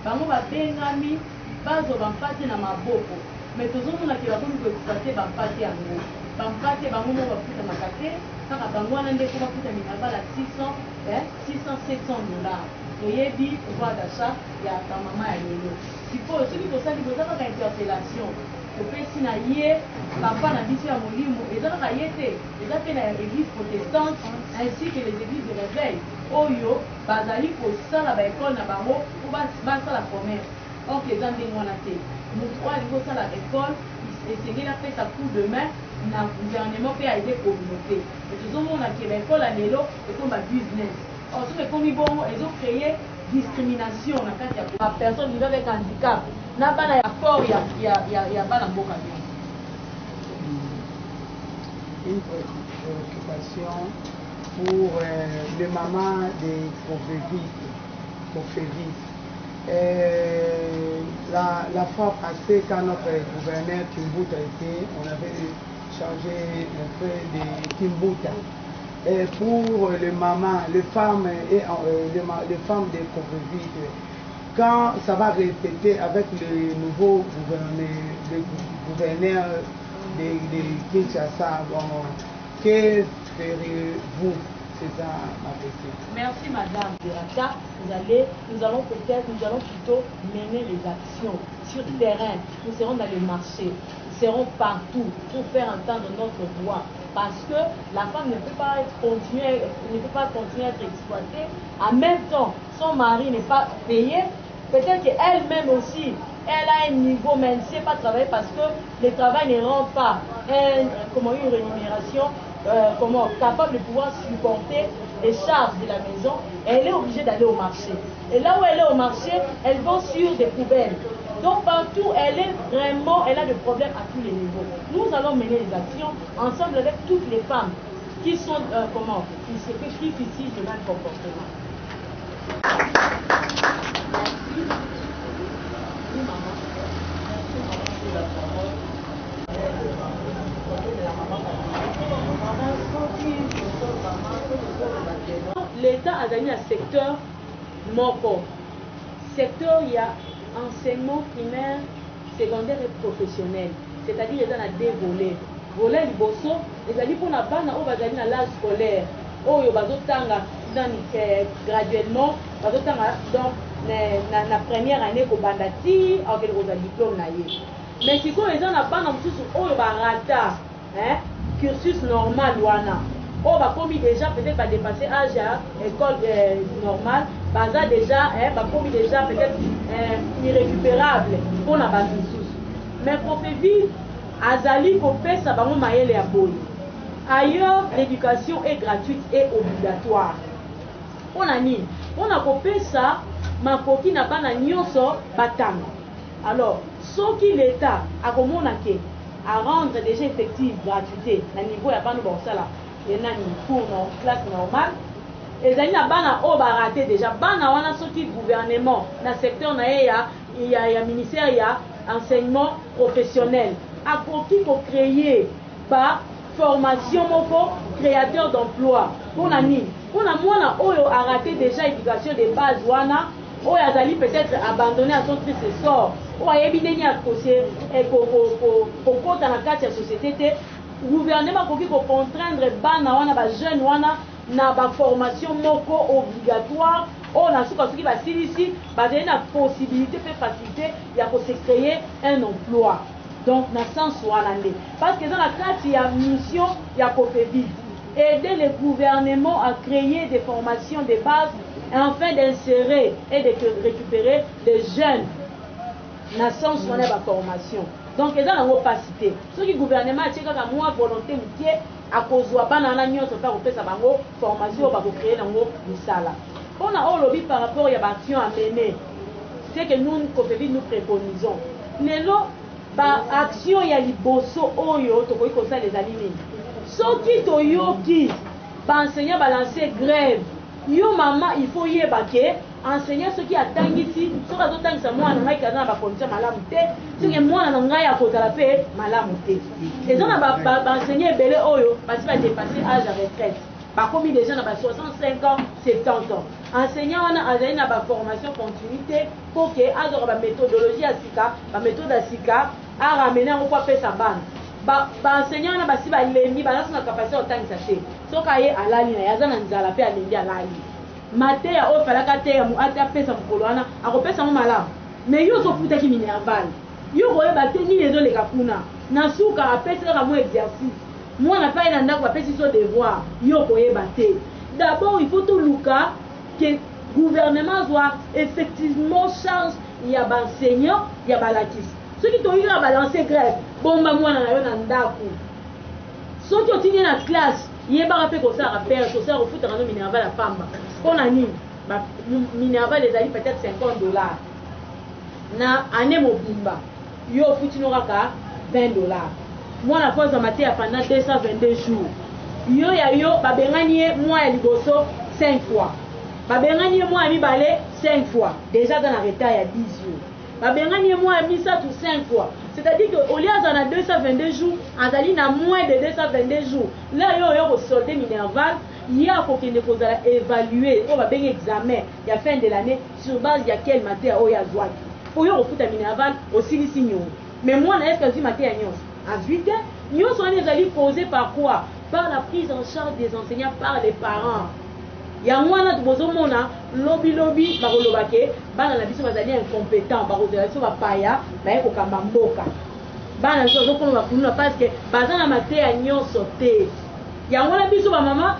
bango babengami bazo bampate na maboko mais tozomona ke bakomi koexploite bampate yango bampate bango moko bafutamaka te kaka bango wana nde po bafutamika bala 600-700 $. toyebi pouvoir d'achat ya bamama ya lelo sikoyo soki tosali boza kaka interpellation topesi na ye papa na biso ya molimo eza kaka ye te eza mpe na église protestante ainsi que les églises de réveil oyo bazali kosala baekole na bango po basala commerce or eza ndenge wana te moto oyo alingi kosala ekole esengeli apesa coup de main na gouvernement mpe aide communauté tozomona ke baekole ya lelo ekomba business or soki ekomi bongo ezocreye discrimination na kati ya personne vivant avec handicap na bana ya fort ya bana mboka nyonso. Une préoccupation pour les mamans des Cofévis. La fois passée, quand notre gouverneur Kimbuta était, on avait changé un peu de Kimbuta. Et pour les mamans, les femmes et les femmes des Cofévis, quand ça va répéter avec le nouveau gouverneur de Kinshasa, bon, que ferez-vous? C'est ça ma question. Merci Madame Berata. Nous allons plutôt mener les actions sur le terrain. Nous serons dans les marchés, nous serons partout pour faire entendre notre voix. Parce que la femme ne peut pas continuer à être exploitée. En même temps, son mari n'est pas payé. Peut-être qu'elle-même aussi, elle a un niveau, mais elle ne sait pas travailler parce que le travail ne rend pas une rémunération capable de pouvoir supporter les charges de la maison. Elle est obligée d'aller au marché. Et là où elle est au marché, elle va sur des poubelles. Donc partout, elle a des problèmes à tous les niveaux. Nous allons mener les actions ensemble avec toutes les femmes qui sont, qui utilisent le même comportement. L'État a gagné un secteur moko. Secteur, il y a enseignement primaire, secondaire et professionnel. C'est-à-dire qu'il y a deux volets. Volet liboso, les alliés pour la bande, on va gagner à l'âge scolaire. Oh, il y a graduellement, donc la première année au bandati, avec le diplôme. Mais si on est dans la bande, on va rata, cursus normal, on va commis déjà peut-être pas dépasser âge à école normale, baza déjà, va commis déjà peut-être irrécupérable pour la base sous. Mais pour faire vivre, azali kopé ça va mailler les abois. Ailleurs, l'éducation est gratuite et obligatoire. On a ni, on a kopé ça, ma coquine n'a pas na nyonso batang. Alors, ce qui l'État a communiqué à rendre déjà effective gratuité, à niveau ya pas bon ça là. Il y a une cours classe normale. Et il y a raté déjà. Il y a un gouvernement dans le secteur, il y a un ministère, il y a enseignement professionnel. À qui pour créer par formation, créateur d'emploi. Pour la NIM. Pour la moi, on a raté déjà l'éducation de base. On a peut-être abandonné à son triste sort. On a évidemment pour dans la société. Le gouvernement peut contraindre bana wana ba jeune wana na ba formation moko obligatoire on a ce qui va ici ba donner la possibilité de faciliter ya ko se créer un emploi donc na sens wana ndé parce que dans la carte il y a mission ya ko fait vite aider le gouvernement à créer des formations de base afin d'insérer et de récupérer les jeunes na sens wana ba formation. Donc, ils ont l'opacité. Ce qui gouvernement a dit que la volonté à cause de la formation, va créer une salle. On a un lobby par rapport à l'action à mener. C'est que nous, nous préconisons. Mais là, action ya liboso oyo tokoki kosala ezali nini soki toyoki baenseignant balance grève yo mama il faut yeba ke enseignant soki atangisi soki azotangisa mwana ngai kaza na bakondition malamu te soki mwana na ngai akozala mpe malamu te eza na baenseignant ebele oyo basi badepasse âge ya retraite bakomi déjà na ba 65 ans 70 ans enseignant wana azali na baformation continuité po ke azwaka baméthodologie ya sika baméthode ya sika aramene yango po apesa bana baenseignant wana basi balembi bazasi na kapasité otangisa te soki aye alali na ye aza na nzala mpe alembi alali mateya oyo falaka te apesa mokolo wana akopesa mo malamu mais yo ozofutaki minerval yo koyeba te nini ezoleka kuna na suka apesi kaka mo exercice mwana mpe aye na ndako bapesi so devoir yo koyeba te d'abord il faut toluka ke gouvernement azwa effectivement charge ya baenseignant ya balakisi soki toyiki na balance grève bomba mwana na yo na ndako soki otindi na classe yebaka mpe kosalaka pere kosala kofutaka no minerval ya pamba mpo na nini minerval ezali peut-être $50 na année mobimba yo ofutino kaka $20 mwana po azwa mate ya pendant 222 jours yo ya yo babengani ye mwa ya liboso 5 fois babengani ye mwa ya mibale 5 fois déjà dans la retard ya 10 jours babengani ye mwa ya misatu 5 fois c'est-à-dire que au lieu aza na 222 jours azali na moins de 222 jours là yo oyo kosolde minerval ye akokende kozala évaluer oyo babengi examen ya fin de l'année sur base ya quelle matière oyo azwaki po yo kofuta minerval osilisi nyongo mais mwana est-ce que azwi matière ya nyonso azwi te nyonso wana ezali causé par quoi par la prise en charge des enseignants par les parents yango wana tobozomona lobi bakoloba ke bana na biso bazali incompétent bakozela biso bapaya baye kokamba mboka bana biso bazokoma bafununa parce que baza na mateya nyonso te yango wana biso bamama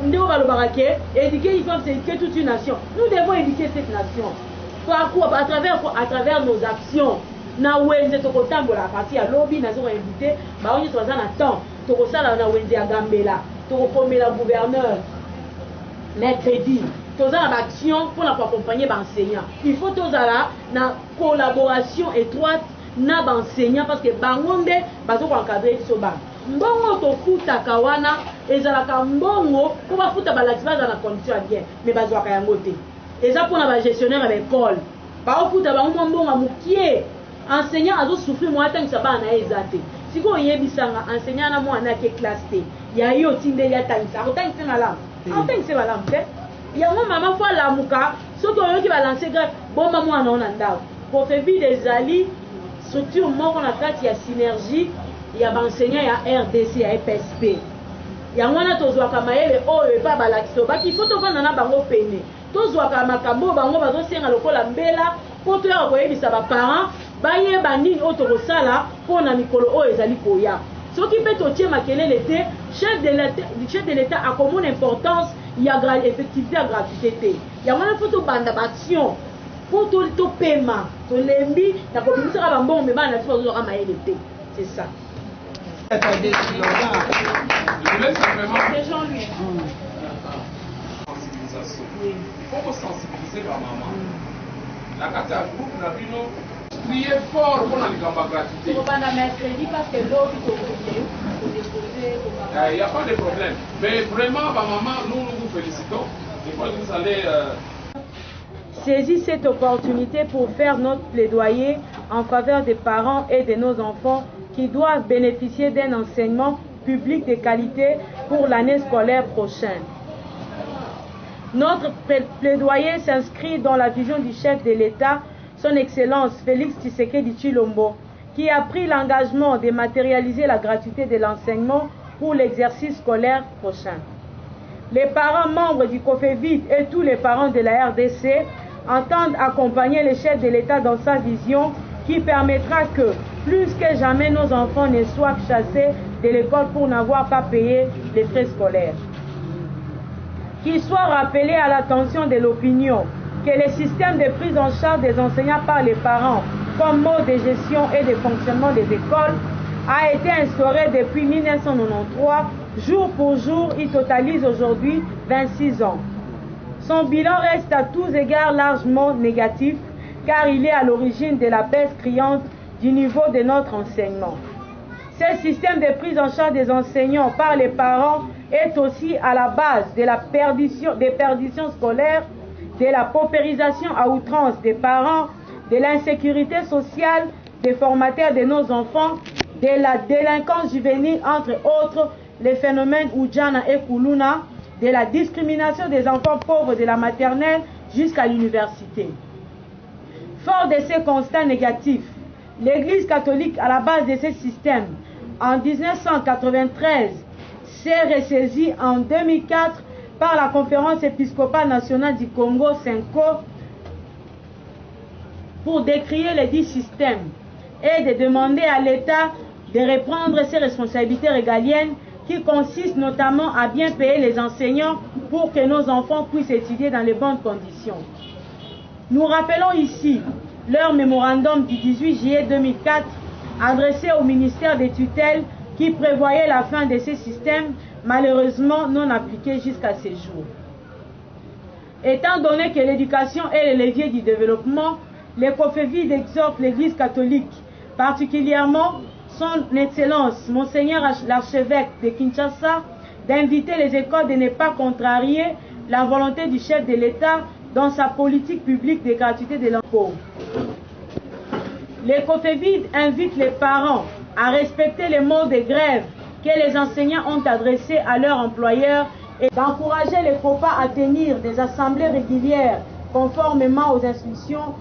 ndeko balobaka ke éduquer il faut éduquer toute une nation nous devons éduquer cette nation par quoi à travers nos actions na wenze tokotambola à partir ya lobi nazokoinvite bao nyonso baza na temps tokosala na wenze ya gambela tokokomela gouverneur mercredi toza na baaction mpona koaccompagner baenseignant il faut tozala na collaboration étroite na baenseignant parce que bango nde bazokoencadre biso bana mbongo tofutaka wana ezalaka mbongo mpo bafuta balakisi baza na condition ya bien mais bazwaka yango te eza mpona bagestionnaire ya baekole baofuta bango mwa mbongo ya mokie enseignant azosouffrir mwa atangisa bana na ye eza te sikoyo oyebisanga enseignant na mwana ake classe te ya ye otindeli atangisa akotangise malamu akotangise malamu te yango mama fo alamuka soki oyoki balance grève bomba mwana o na ndako Cofevide ezali structure moko na kati ya synergie ya baenseignant ya RDC ya EPSP yango wana tozwaka mayele oyo epa balakisi obaki fo tovanda na bango pene tozwaka makambo bango bazosenga lokola mbela mpo toyaka koyebisa baparent bayeba nini oyo tokosala mpo na mikolo oyo ezali koya soki mpe totie makelele te chef de l'état akomona importance ya effectivité ya gratuité te yango wana fo tobanda baaction mpo topema tolembi na kobimisaka bambongo me bana na biso bazozwaka mayele te c'est ça. Je voulais simplement sensibilisation. Pour sensibiliser la maman. La carte à groupe n'a vu non crier fort pour la gratuité. Il n'y a pas de problème. Mais vraiment, ma maman, nous vous félicitons. Je crois que vous allez. Saisis cette opportunité pour faire notre plaidoyer en faveur des parents et de nos enfants qui doivent bénéficier d'un enseignement public de qualité pour l'année scolaire prochaine. Notre plaidoyer s'inscrit dans la vision du chef de l'État, son Excellence Félix Tshisekedi Tshilombo, qui a pris l'engagement de matérialiser la gratuité de l'enseignement pour l'exercice scolaire prochain. Les parents membres du Cofevide et tous les parents de la RDC entendent accompagner le chef de l'État dans sa vision qui permettra que, plus que jamais, nos enfants ne soient chassés de l'école pour n'avoir pas payé les frais scolaires. Qu'il soit rappelé à l'attention de l'opinion que le système de prise en charge des enseignants par les parents comme mode de gestion et de fonctionnement des écoles a été instauré depuis 1993. Jour pour jour, il totalise aujourd'hui 26 ans. Son bilan reste à tous égards largement négatif car il est à l'origine de la baisse criante du niveau de notre enseignement. Ce système de prise en charge des enseignants par les parents est aussi à la base de la des perditions scolaires, de la paupérisation à outrance des parents, de l'insécurité sociale des formateurs de nos enfants, de la délinquance juvénile, entre autres les phénomènes Ujana et Kuluna, de la discrimination des enfants pauvres de la maternelle jusqu'à l'université. Fort de ces constats négatifs, l'Église catholique, à la base de ce système, en 1993, s'est ressaisie en 2004 par la Conférence épiscopale nationale du Congo, CENCO, pour décrier les dix systèmes et de demander à l'État de reprendre ses responsabilités régaliennes qui consistent notamment à bien payer les enseignants pour que nos enfants puissent étudier dans les bonnes conditions. Nous rappelons ici leur mémorandum du 18 juillet 2004 adressé au ministère des tutelles qui prévoyait la fin de ces systèmes, malheureusement non appliqués jusqu'à ces jours. Étant donné que l'éducation est le levier du développement, les COFEVID exhortent l'Église catholique, particulièrement son Excellence, Monseigneur l'archevêque de Kinshasa, d'inviter les écoles de ne pas contrarier la volonté du chef de l'État dans sa politique publique de gratuité de l'emploi. Les COFEVID invitent les parents à respecter les mots de grève que les enseignants ont adressés à leurs employeurs et d'encourager les COPA à tenir des assemblées régulières conformément aux instructions